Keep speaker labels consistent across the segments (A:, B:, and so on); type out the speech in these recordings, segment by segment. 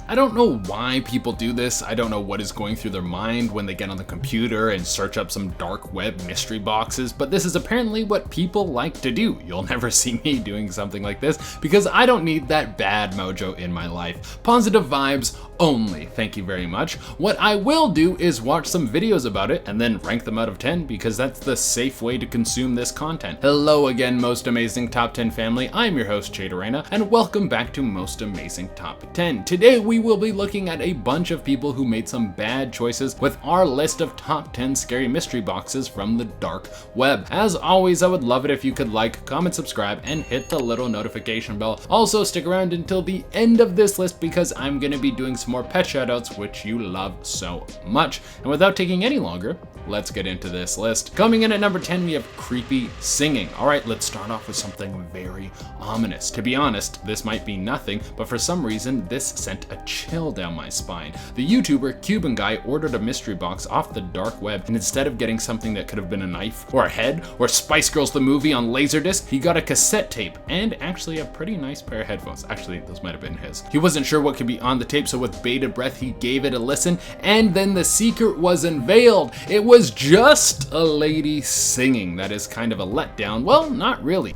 A: I don't know why people do this. I don't know what is going through their mind when they get on the computer and search up some dark web mystery boxes, but this is apparently what people like to do. You'll never see me doing something like this because I don't need that bad mojo in my life. Positive vibes only, thank you very much. What I will do is watch some videos about it and then rank them out of 10 because that's the safe way to consume this content. Hello again, Most Amazing Top 10 family. I'm your host, Jade Arena, and welcome back to Most Amazing Top 10. Today we will be looking at a bunch of people who made some bad choices with our list of top 10 scary mystery boxes from the dark web. As always, I would love it if you could like, comment, subscribe, and hit the little notification bell. Also, stick around until the end of this list because I'm going to be doing some more pet shoutouts, which you love so much. And without taking any longer, let's get into this list. Coming in at number 10, we have creepy singing. All right, let's start off with something very ominous. To be honest, this might be nothing, but for some reason, this sent a chill down my spine. The YouTuber Cuban Guy ordered a mystery box off the dark web, and instead of getting something that could have been a knife or a head or Spice Girls the movie on Laserdisc, he got a cassette tape and actually a pretty nice pair of headphones. Actually, those might have been his. He wasn't sure what could be on the tape, so with bated breath, he gave it a listen, and then the secret was unveiled. It was just a lady singing. That is kind of a letdown. Well, not really.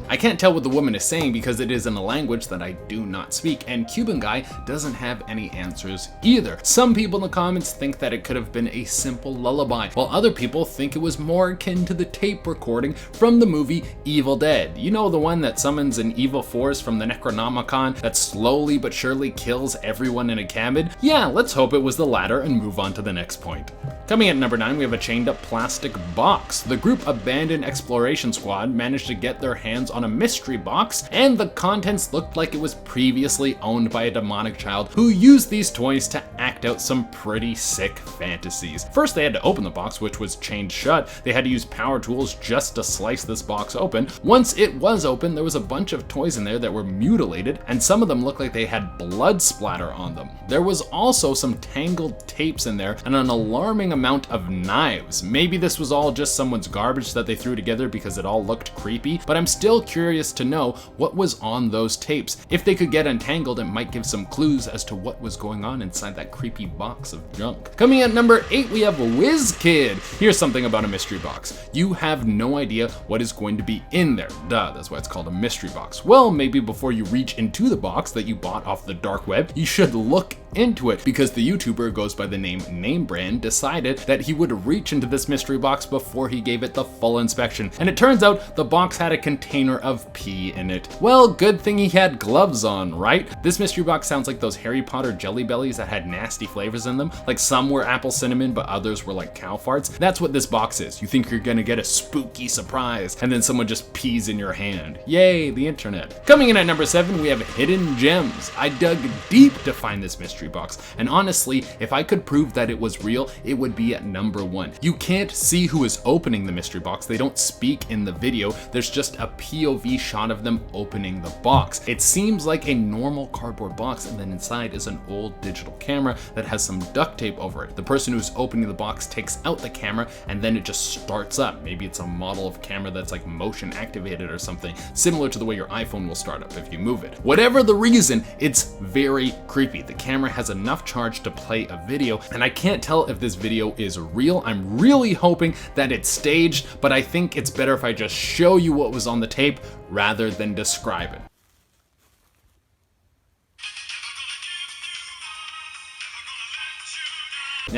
A: I can't tell what the woman is saying because it is in a language that I do not speak, and Cuban Guy doesn't have any answers either. Some people in the comments think that it could have been a simple lullaby, while other people think it was more akin to the tape recording from the movie Evil Dead. You know, the one that summons an evil force from the Necronomicon that slowly but surely kills everyone in a cabin? Yeah, let's hope it was the latter and move on to the next point. Coming at number 9, we have a chained up plastic box. The group Abandoned Exploration Squad managed to get their hands on a mystery box, and the contents looked like it was previously owned by a demonic child who used these toys to act out some pretty sick fantasies. First, they had to open the box, which was chained shut. They had to use power tools just to slice this box open. Once it was open, there was a bunch of toys in there that were mutilated, and some of them looked like they had blood splatter on them. There was also some tangled tapes in there and an alarming amount of knives. Maybe this was all just someone's garbage that they threw together because it all looked creepy, but I'm still curious to know what was on those tapes. If they could get untangled, it might give some clues as to what was going on inside that creepy box of junk. Coming at number 8, we have WizKid. Here's something about a mystery box. You have no idea what is going to be in there. Duh, that's why it's called a mystery box. Well, maybe before you reach into the box that you bought off the dark web, you should look into it, because the YouTuber goes by the name Namebrand decided that he would reach into this mystery box before he gave it the full inspection, and it turns out the box had a container of pee in it. Well, good thing he had gloves on, right? This mystery box sounds like those Harry Potter Jelly Bellies that had nasty flavors in them, like some were apple cinnamon but others were like cow farts. That's what this box is. You think you're gonna get a spooky surprise and then someone just pees in your hand. Yay, the internet. Coming in at number 7, we have Hidden Gems. I dug deep to find this mystery box, and honestly, if I could prove that it was real, it would be at number 1. You can't see who is opening the mystery box. They don't speak in the video. There's just a POV shot of them opening the box. It seems like a normal cardboard box, and then inside is an old digital camera that has some duct tape over it. The person who's opening the box takes out the camera and then it just starts up. Maybe it's a model of camera that's like motion activated or something, similar to the way your iPhone will start up if you move it. Whatever the reason, it's very creepy. The camera has enough charge to play a video, and I can't tell if this video is real. I'm really hoping that it's staged, but I think it's better if I just show you what was on the tape rather than describe it.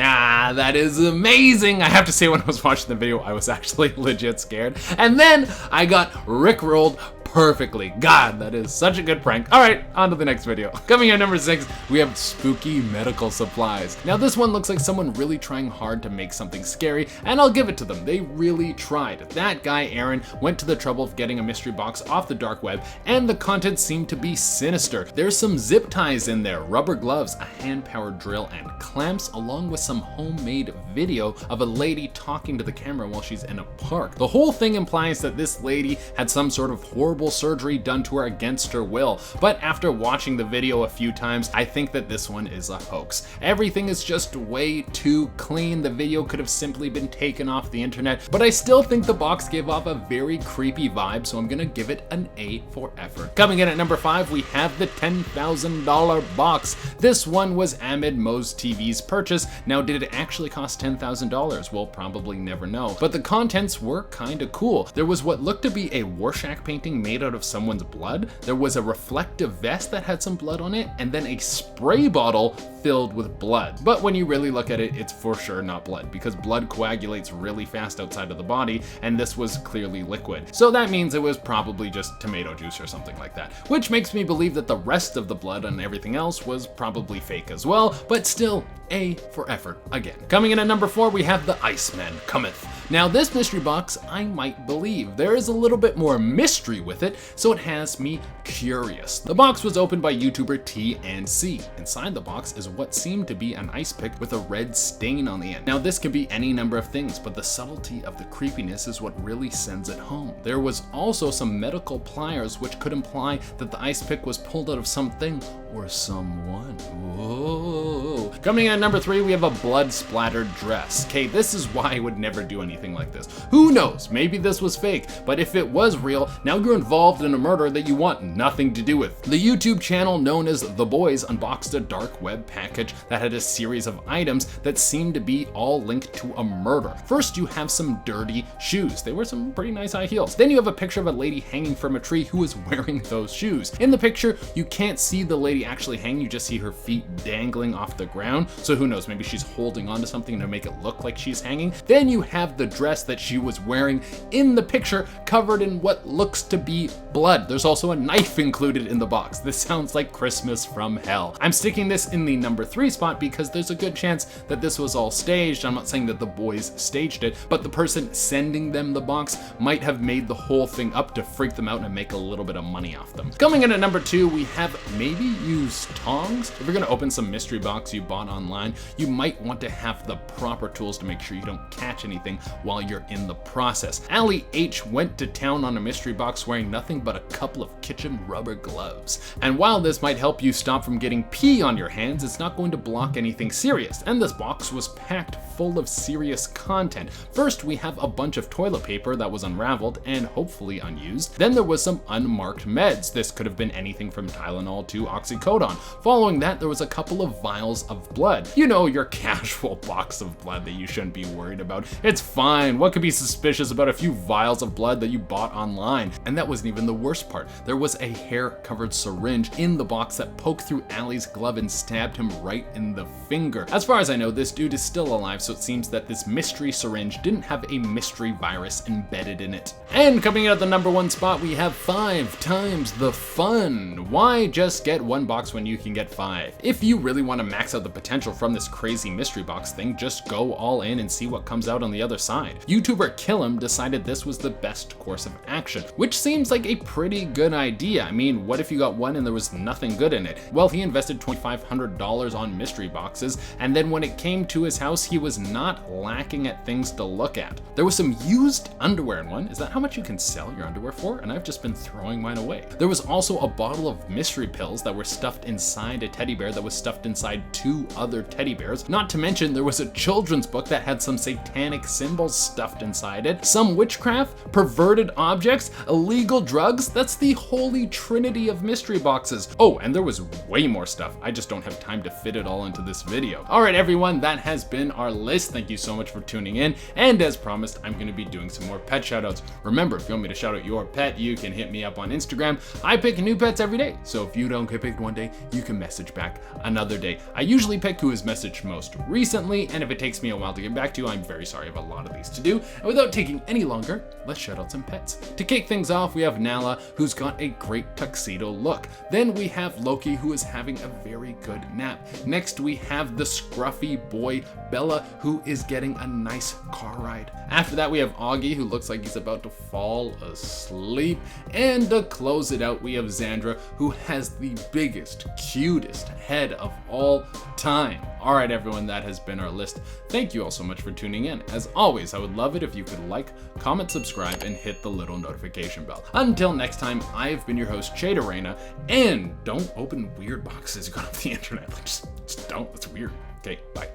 A: Ah, that is amazing. I have to say, when I was watching the video, I was actually legit scared. And then I got rickrolled perfectly. God, that is such a good prank. All right, on to the next video. Coming in number 6, we have spooky medical supplies. Now this one looks like someone really trying hard to make something scary, and I'll give it to them. They really tried. That guy, Aaron, went to the trouble of getting a mystery box off the dark web, and the contents seem to be sinister. There's some zip ties in there, rubber gloves, a hand-powered drill, and clamps, along with some homemade video of a lady talking to the camera while she's in a park. The whole thing implies that this lady had some sort of horrible horrible surgery done to her against her will. But after watching the video a few times, I think that this one is a hoax. Everything is just way too clean. The video could have simply been taken off the internet, but I still think the box gave off a very creepy vibe, so I'm gonna give it an A for effort. Coming in at number 5, we have the $10,000 box. This one was Ahmed Mo's TV's purchase. Now, did it actually cost $10,000? We'll probably never know, but the contents were kinda cool. There was what looked to be a Rorschach painting made out of someone's blood. There was a reflective vest that had some blood on it, and then a spray bottle filled with blood. But when you really look at it, it's for sure not blood, because blood coagulates really fast outside of the body, and this was clearly liquid. So that means it was probably just tomato juice or something like that, which makes me believe that the rest of the blood and everything else was probably fake as well, but still, A for effort again. Coming in at number 4, we have the ICEMAN COMETH. Now, this mystery box, I might believe. There is a little bit more mystery with it, so it has me curious. The box was opened by YouTuber TNC. Inside the box is what seemed to be an ice pick with a red stain on the end. Now, this could be any number of things, but the subtlety of the creepiness is what really sends it home. There was also some medical pliers, which could imply that the ice pick was pulled out of something or someone. Whoa. Coming in at number 3, we have a blood splattered dress. Okay, this is why I would never do anything like this. Who knows? Maybe this was fake, but if it was real, now you're involved in a murder that you want nothing to do with. The YouTube channel known as The Boys unboxed a dark web package that had a series of items that seemed to be all linked to a murder. First, you have some dirty shoes. They were some pretty nice high heels. Then you have a picture of a lady hanging from a tree who is wearing those shoes. In the picture, you can't see the lady actually hanging, you just see her feet dangling off the ground. So who knows, maybe she's holding onto something to make it look like she's hanging. Then you have the dress that she was wearing in the picture covered in what looks to be blood. There's also a knife included in the box. This sounds like Christmas from hell. I'm sticking this in the number 3 spot because there's a good chance that this was all staged. I'm not saying that the boys staged it, but the person sending them the box might have made the whole thing up to freak them out and make a little bit of money off them. Coming in at number 2, we have maybe use tongs. If you're gonna open some mystery box you bought online, you might want to have the proper tools to make sure you don't catch anything while you're in the process. Allie H went to town on a mystery box wearing nothing but a couple of kitchen rubber gloves. And while this might help you stop from getting pee on your hands, it's not going to block anything serious. And this box was packed full of serious content. First, we have a bunch of toilet paper that was unraveled and hopefully unused. Then there was some unmarked meds. This could have been anything from Tylenol to oxycodone. Following that, there was a couple of vials of blood. You know, your casual box of blood that you shouldn't be worried about. It's fine. What could be suspicious about a few vials of blood that you bought online? And that wasn't even the worst part. There was a hair-covered syringe in the box that poked through Allie's glove and stabbed him right in the finger. As far as I know, this dude is still alive, so it seems that this mystery syringe didn't have a mystery virus embedded in it. And coming in at the number 1 spot, we have 5 times the fun. Why just get one box when you can get 5? If you really want to max out the potential from this crazy mystery box thing, just go all in and see what comes out on the other side. YouTuber Killam decided this was the best course of action, which seems like a pretty good idea. I mean, what if you got one and there was nothing good in it? Well, he invested $2,500 on mystery boxes, and then when it came to his house, he was not lacking at things to look at. There was some used underwear in one. Is that how much you can sell your underwear for? And I've just been throwing mine away. There was also a bottle of mystery pills that were stuffed inside a teddy bear that was stuffed inside 2 other teddy bears. Not to mention, there was a children's book that had some satanic symbols stuffed inside it, some witchcraft, perverted objects, illegal drugs. That's the holy trinity of mystery boxes. Oh, and there was way more stuff. I just don't have time to fit it all into this video. All right, everyone, that has been our list. Thank you so much for tuning in. And as promised, I'm going to be doing some more pet shoutouts. Remember, if you want me to shout out your pet, you can hit me up on Instagram. I pick new pets every day. So if you don't get picked one day, you can message back another day. I usually pick who has messaged most recently, and if it takes me a while to get back to you, I'm very sorry. I have a lot of these to do. And without taking any longer, let's shout out some pets. To kick things off, we have Nala, who's got a great tuxedo look. Then we have Loki, who is having a very good nap. Next, we have the scruffy boy, Bella, who is getting a nice car ride. After that, we have Augie, who looks like he's about to fall asleep. And to close it out, we have Xandra, who has the biggest biggest, cutest head of all time. All right, everyone, that has been our list. Thank you all so much for tuning in. As always, I would love it if you could like, comment, subscribe, and hit the little notification bell. Until next time, I've been your host, Cheda Reyna, and don't open weird boxes you got off the internet. Just don't. It's weird. Okay, bye.